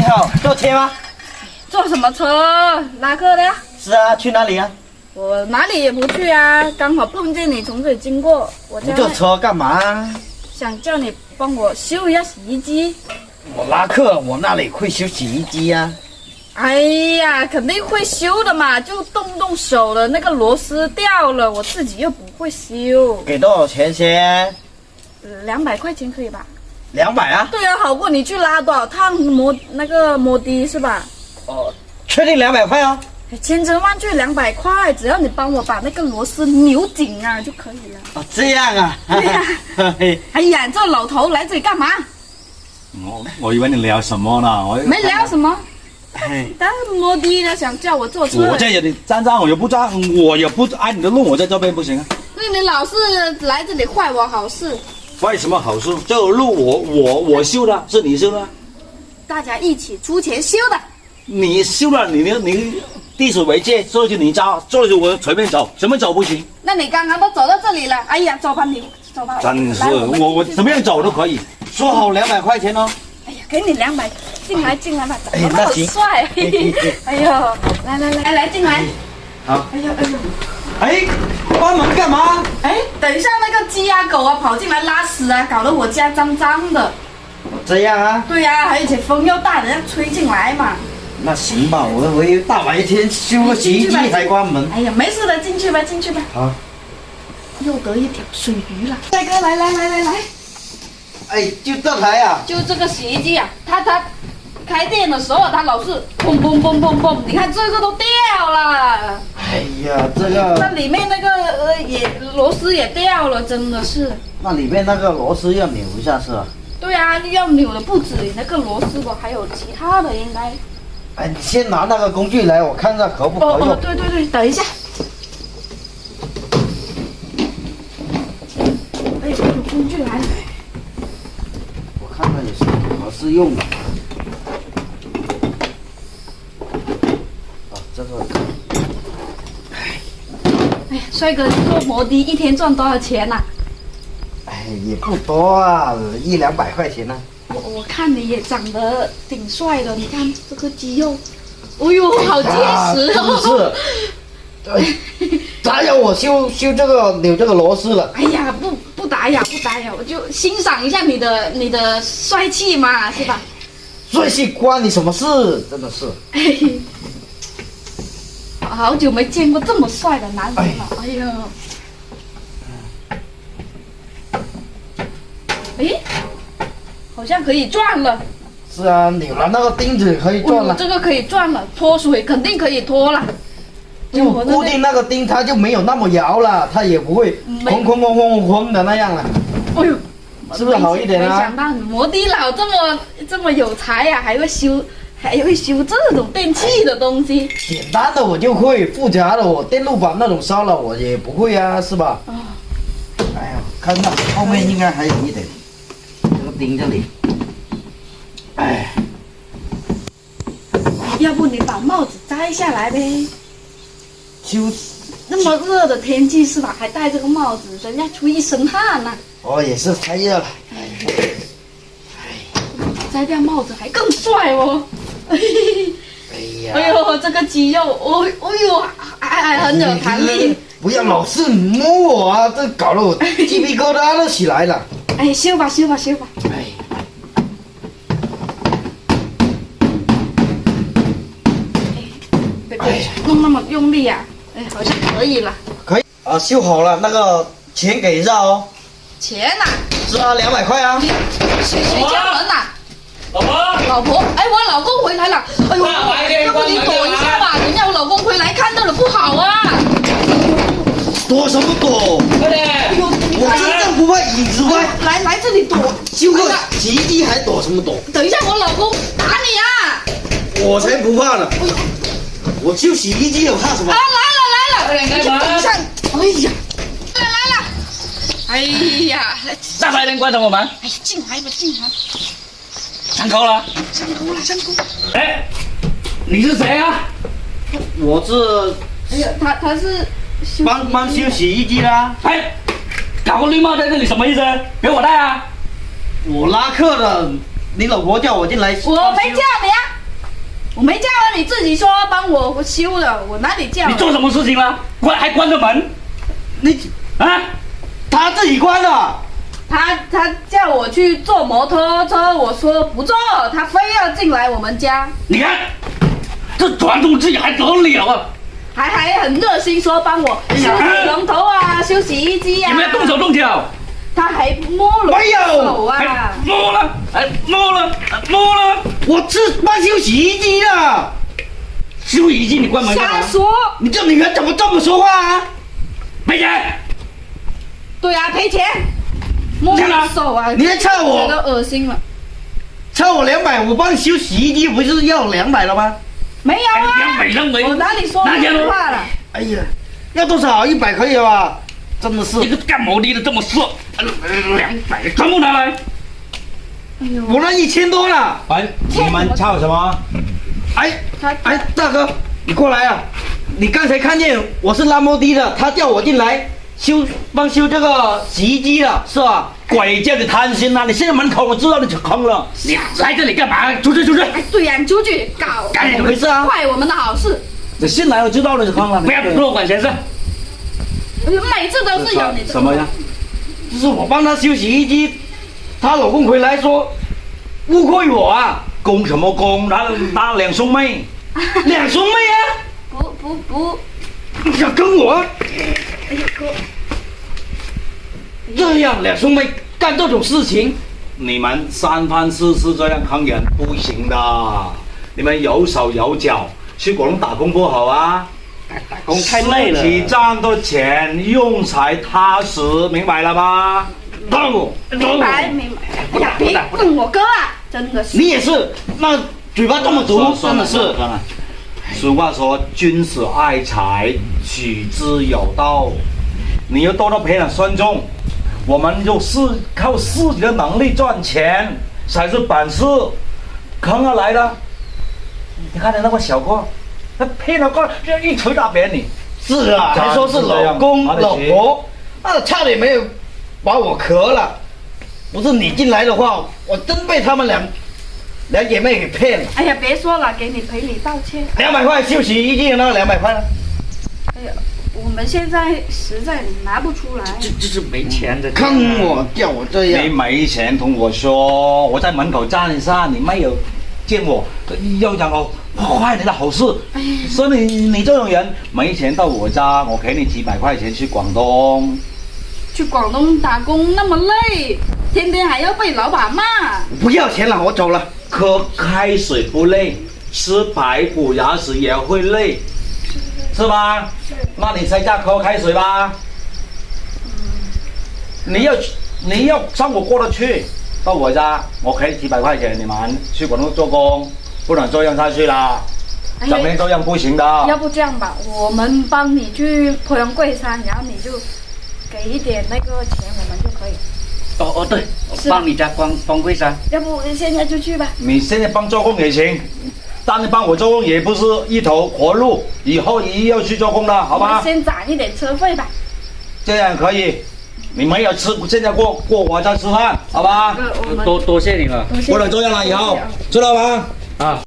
好，坐车吗？坐什么车？拉客的呀？是啊，去哪里啊？我哪里也不去啊，刚好碰见你从这里经过，我你坐车干嘛？想叫你帮我修一下洗衣机。我拉客，我那里会修洗衣机啊。哎呀，肯定会修的嘛，就动手了，那个螺丝掉了，我自己又不会修。给多少钱先200块钱可以吧？200啊？对啊，好过你去拉多少趟摩的是吧？哦，确定200块啊？千真万确200块，只要你帮我把那个螺丝扭紧啊就可以了。哦，这样啊？对呀、哎呀，这老头来这里干嘛？我以为你聊什么呢？没聊什么。哎，但摩的呢想叫我坐车，我这里站，我又不站，我也不按你的路，我在这边不行啊。那你老是来这里坏我好事。为什么好事？这个路我修的，是你修的？大家一起出钱修的。你修了，你滴水为界，所以你招，所以我随便走，怎么走不行？那你刚刚都走到这里了，哎呀，走吧你，走吧。真是来我怎么样走都可以。说好200块钱哦。哎呀，给你200，进来吧，长得那行好帅。哎呦，来进来。好。哎呦。哎，关门干嘛？哎，等一下那个鸡啊狗啊跑进来拉屎啊，搞得我家脏脏的。这样啊？对呀、而且风又大，人家吹进来嘛。那行吧，我以为大白天修个洗衣机还关门。哎呀，没事的，进去吧。好。又得一条水鱼了。帅哥，来。哎，就这台啊？就这个洗衣机啊，它开电的时候，它老是砰砰砰砰砰，你看这个都掉了。哎呀，这那个里面那个螺丝也掉了，真的是。那里面那个螺丝要扭一下是吧？对啊，要扭的不止你那个螺丝吧，还有其他的应该。哎，你先拿那个工具来，我看看可不可用。对，等一下。哎，有工具来了。我看看有什么合适用的。啊，这个。哎呀，帅哥，你做摩的一天赚多少钱呐、哎，也不多啊，100-200块钱呢、我看你也长得挺帅的，你看这个肌肉，哎呦，好结实是不哦！是？哎，打扰我修这个扭这个螺丝了。哎呀，不打扰，我就欣赏一下你的帅气嘛，是吧？帅气关你什么事？真的是。好久没见过这么帅的男人了，哎呦！哎，好像可以转了。是啊，扭了那个钉子可以转了。这个可以转了，脱水肯定可以脱了。就固定那个钉，它就没有那么摇了，它也不会哐的那样了。哎呦，是不是好一点啊？没想到摩的佬这么有才呀、还会修这种电器的东西。简单的我就会，复杂的我电路板那种烧了我也不会啊，是吧？哦。哎呀，看到后面应该还有一点，这个钉这里。哎，要不你把帽子摘下来呗？修那么热的天气是吧？还戴这个帽子，人家出一身汗呐、哦，也是太热了。摘掉帽子还更帅哦。哎呀，哎呦，这个肌肉，哎呦，还很有弹力。不要老是摸我啊，这搞得我鸡皮疙瘩都起来了。哎，修吧。哎，别弄那么用力啊！哎，好像可以了。可以啊，修好了，那个钱给一下哦。钱呐、是啊，200块啊。谁家人呐、老婆，老婆，哎，我老公回来了。哎呦，要不你躲一下吧，人家我老公回来看到了不好啊。躲什么躲？快点！哎呦，我真正不怕椅子歪。来这里躲。修个洗衣机还躲什么躲？等一下，我老公打你啊！我才不怕呢。我修洗衣机有怕什么？啊，来了！快点开门！等一下，哎呀，来了！哎呀，大白天关什么门？哎呀，进来吧。上钩了。上钩。哎，你是谁啊？我是哎呀，他是帮修洗衣机的啊。哎，搞个绿帽在这里什么意思？给我戴啊！我拉客的，你老婆叫我进来。我没叫你啊！我没叫啊，你自己说帮我修的，我哪里叫了？你做什么事情了？还关着门你啊？他自己关的。他叫我去坐摩托车，我说不坐，他非要进来我们家，你看，这传宗接代还得了啊？还很热心说帮我修水龙头啊，修洗衣机啊。你们要动手动脚，他还摸了没有手还啊，摸了，摸了，我是帮修洗衣机的。修洗衣机你关门干嘛？瞎说。你这女人怎么这么说话啊？赔钱！对啊，赔钱，摸了手啊，你还差觉我得恶心了。差我200，我帮你修洗衣机不是要200了吗？没有啊， 200没我哪里说拿钱了错话了？哎呀，要多少？100可以了吧？真的是，你个干毛的这么色，200全部拿来。哎呦，我那1000多了。哎，你们吵什么？哎他哎，大哥，你过来啊！你刚才看见我是拉摩的的，他叫我进来帮修这个洗衣机的，是吧？鬼叫你贪心啊！你现在门口我知道你就坑了。你来这里干嘛？出去！哎，对呀，你出去搞，赶紧怎么回事啊？坏我们的好事。你进来我知道了就坑了。不要多管闲事。每次都是有你这个什么呀？就是我帮他修洗衣机，她老公回来说误会我啊，公什么公？他两兄妹。两兄妹啊，不，你想跟我哎呀哥，这样两兄妹干这种事情？你们三番四次这样坑人不行的，你们有手有脚，去广东打工不好啊？打工太累了自己赚的钱用才踏实，明白了吗？明白。哎呀，别问我哥啊，真的是。你也是，那嘴巴这么毒，真的是。算了。俗话说，君子爱财，取之有道。你要多多培养尊重，我们就是靠自己的能力赚钱才是本事。坑啊来了，你看你那个小哥，他骗了个一锤打扁你。是啊，还说是老公老婆，那差点没有把我磕了。不是你进来的话，我真被他们两姐妹给骗了。哎呀，别说了，给你赔礼道歉。 200块修洗衣机那200块呢？哎呀，我们现在实在拿不出来。这是没钱的。坑我，叫我这样。你没钱同我说，我在门口站一下，你没有见我，又让我坏你的好事。所以你这种人没钱到我家，我给你几百块钱去广东。去广东打工那么累，天天还要被老板骂。不要钱了，我走了。喝开水不累，吃排骨牙齿也会累，是吧？那你在家喝开水吧。你要生活过得去，到我家我给你几百块钱，你们去广东做工，不能这样下去啦。哎呀整天这样不行的。要不这样吧，我们帮你去鄱阳贵山，然后你就给一点那个钱，我们就可以。哦，对，是吧帮你家光贵山。要不现在就去吧。你现在帮做工也行，但你帮我做工也不是一头活路，以后也要去做工的，好吧我们？先攒一点车费吧。这样可以。你没有吃，现在过我家吃饭，好吧？我们多谢你了。多谢不能这样了，以后多谢啊知道吗？啊。